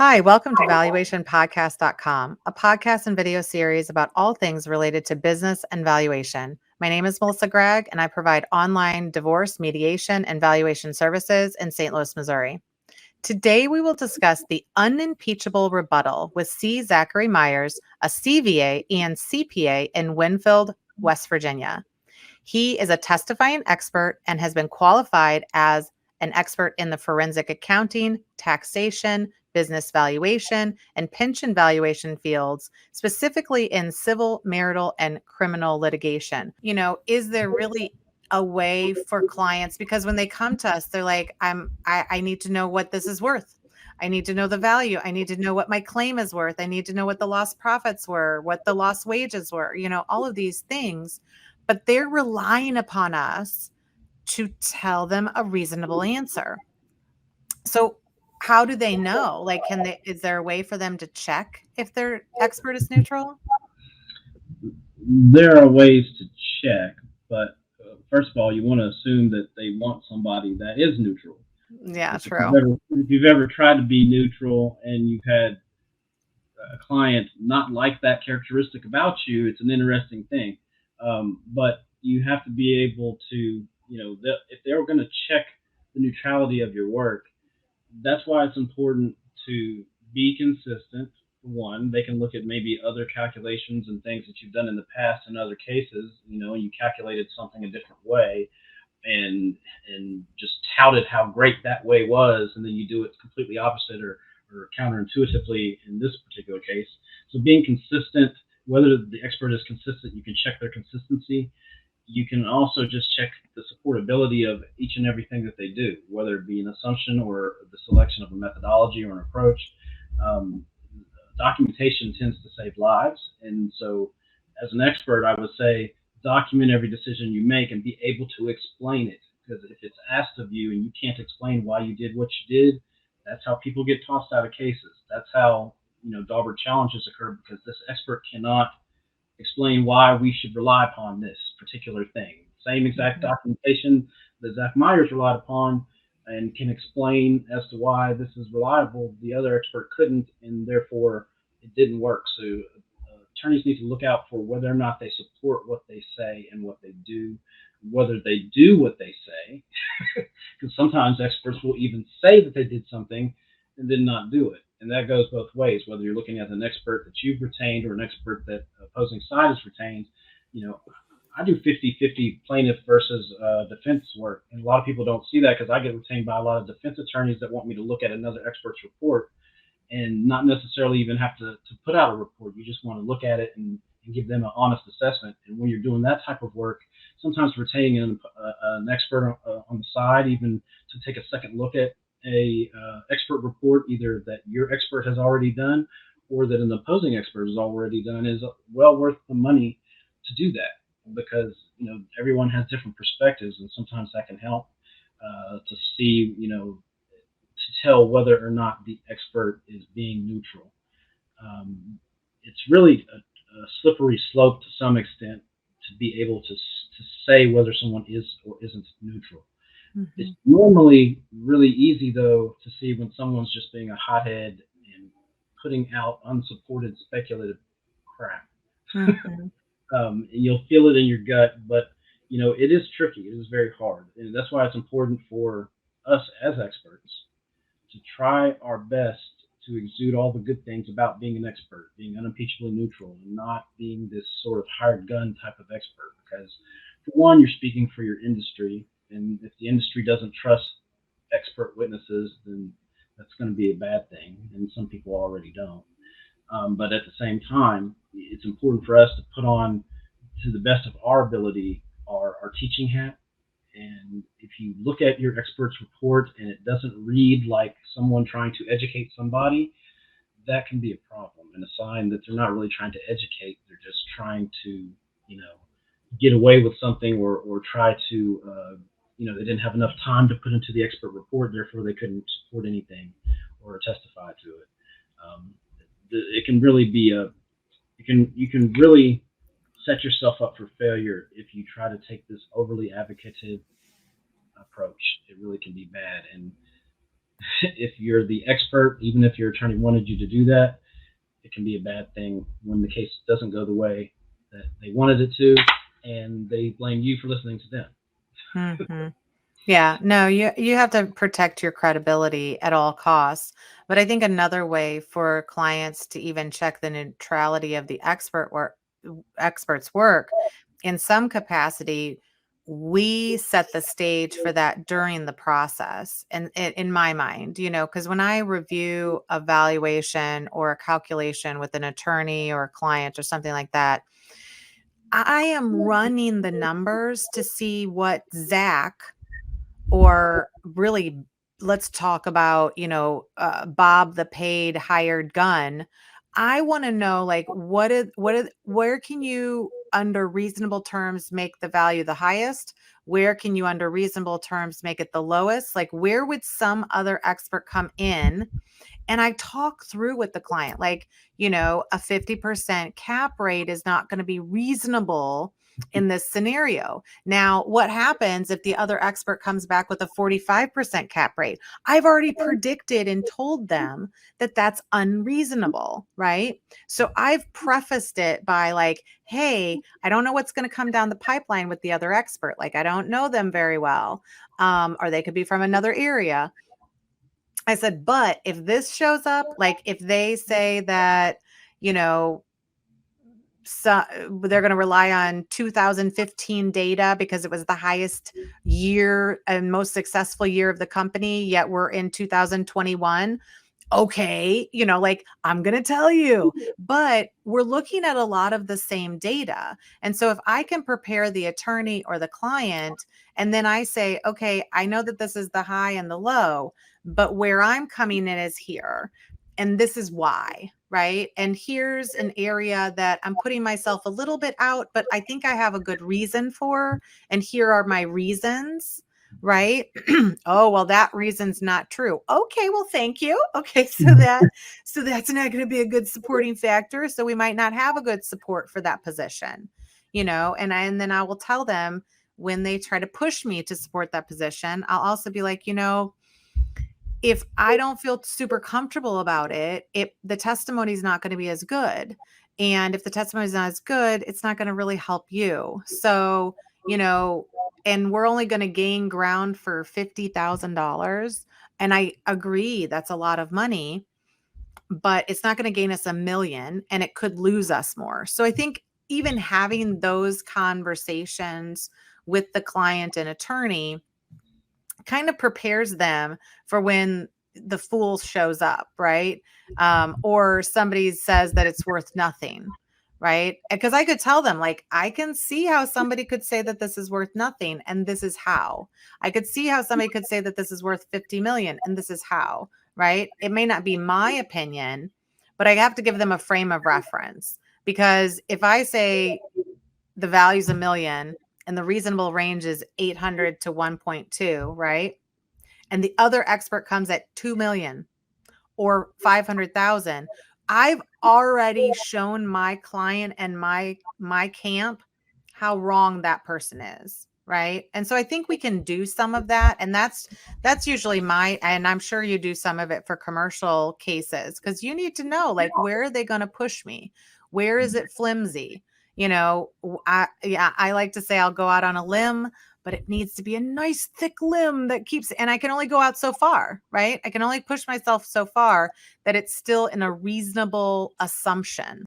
Hi, welcome to valuationpodcast.com, a podcast and video series about all things related to business and valuation. My name is Melissa Gragg, and I provide online divorce, mediation, and valuation services in St. Louis, Missouri. Today, we will discuss the Unimpeachable Rebuttal with Zachary Meyers, a CVA and CPA in Winfield, West Virginia. He is a testifying expert and has been qualified as an expert in the forensic accounting, taxation, business valuation, and pension valuation fields, specifically in civil, marital, and criminal litigation. Is there really a way for clients, because when they come to us, they're like, I need to know what this is worth. I need to know the value. I need to know what my claim is worth. I need to know what the lost profits were, what the lost wages were, all of these things. But they're relying upon us to tell them a reasonable answer. So how do they know? Like, is there a way for them to check if their expert is neutral? There are ways to check, but first of all, you want to assume that they want somebody that is neutral. Yeah, true. If you've ever tried to be neutral and you've had a client not like that characteristic about you, it's an interesting thing. But you have to be able to, if they're going to check the neutrality of your work, that's why it's important to be consistent. One, they can look at maybe other calculations and things that you've done in the past in other cases, and you calculated something a different way and just touted how great that way was, and then you do it completely opposite or counterintuitively in this particular case. So being consistent, whether the expert is consistent, you can check their consistency. You can also just check the supportability of each and everything that they do, whether it be an assumption or the selection of a methodology or an approach. Documentation tends to save lives. And so as an expert, I would say document every decision you make and be able to explain it. Because if it's asked of you and you can't explain why you did what you did, that's how people get tossed out of cases. That's how, Daubert challenges occur, because this expert cannot explain why we should rely upon this particular thing. Same exact documentation that Zach Meyers relied upon and can explain as to why this is reliable, the other expert couldn't, and therefore it didn't work. So attorneys need to look out for whether or not they support what they say and what they do, whether they do what they say, because sometimes experts will even say that they did something and then not do it. And that goes both ways, whether you're looking at an expert that you've retained or an expert that opposing side has retained. I do 50-50 plaintiff versus defense work. And a lot of people don't see that, because I get retained by a lot of defense attorneys that want me to look at another expert's report and not necessarily even have to put out a report. You just want to look at it and give them an honest assessment. And when you're doing that type of work, sometimes retaining an expert on the side, even to take a second look at a expert report, either that your expert has already done or that an opposing expert has already done, is well worth the money to do that, because everyone has different perspectives, and sometimes that can help to see, to tell whether or not the expert is being neutral. It's really a slippery slope to some extent to be able to say whether someone is or isn't neutral. Mm-hmm. It's normally really easy, though, to see when someone's just being a hothead and putting out unsupported speculative crap. Mm-hmm. And you'll feel it in your gut, but it is tricky. It is very hard, and that's why it's important for us as experts to try our best to exude all the good things about being an expert, being unimpeachably neutral, and not being this sort of hired gun type of expert. Because, for one, you're speaking for your industry, and if the industry doesn't trust expert witnesses, then that's going to be a bad thing, and some people already don't. But at the same time, it's important for us to put on, to the best of our ability, our teaching hat. And if you look at your expert's report and it doesn't read like someone trying to educate somebody, that can be a problem and a sign that they're not really trying to educate. They're just trying to, get away with something or try to, they didn't have enough time to put into the expert report, therefore they couldn't support anything or testify to it. It can really be you can really set yourself up for failure if you try to take this overly advocative approach. It really can be bad. And if you're the expert, even if your attorney wanted you to do that, it can be a bad thing when the case doesn't go the way that they wanted it to, and they blame you for listening to them. Hmm. Yeah, no, you have to protect your credibility at all costs. But I think another way for clients to even check the neutrality of the expert's work, in some capacity, we set the stage for that during the process. And in my mind, because when I review a valuation or a calculation with an attorney or a client or something like that, I am running the numbers to see what Zach, or really, let's talk about, Bob, the paid hired gun. I want to know, like, where can you under reasonable terms make the value the highest? Where can you under reasonable terms make it the lowest? Like, where would some other expert come in? And I talk through with the client, like, a 50% cap rate is not going to be reasonable in this scenario. Now, what happens if the other expert comes back with a 45% cap rate? I've already predicted and told them that that's unreasonable, right? So I've prefaced it by like, hey, I don't know what's going to come down the pipeline with the other expert. Like, I don't know them very well. Or they could be from another area. I said, but if this shows up, like if they say that, you know, so they're going to rely on 2015 data because it was the highest year and most successful year of the company, yet we're in 2021. Okay, like I'm going to tell you, but we're looking at a lot of the same data. And so if I can prepare the attorney or the client, and then I say, okay, I know that this is the high and the low, but where I'm coming in is here. And this is why, right? And here's an area that I'm putting myself a little bit out, but I think I have a good reason for. And here are my reasons, right? Oh, well, that reason's not true. Okay, well, thank you. Okay, so that's not going to be a good supporting factor. So we might not have a good support for that position, and then I will tell them when they try to push me to support that position, I'll also be like, if I don't feel super comfortable about it, the testimony is not going to be as good. And if the testimony is not as good, it's not going to really help you. So, and we're only going to gain ground for $50,000. And I agree, that's a lot of money, but it's not going to gain us $1 million, and it could lose us more. So I think even having those conversations with the client and attorney kind of prepares them for when the fool shows up, right? Or somebody says that it's worth nothing, right? Because I could tell them, like, I can see how somebody could say that this is worth nothing, and this is how. I could see how somebody could say that this is worth 50 million, and this is how, right? It may not be my opinion, but I have to give them a frame of reference. Because if I say the value's $1 million and the reasonable range is 800 to 1.2, right? And the other expert comes at 2 million or 500,000, I've already shown my client and my camp how wrong that person is, right? And so I think we can do some of that, and that's usually and I'm sure you do some of it for commercial cases, because you need to know, like, where are they going to push me? Where is it flimsy? I like to say I'll go out on a limb, but it needs to be a nice thick limb that keeps, and I can only go out so far, right? I can only push myself so far that it's still in a reasonable assumption.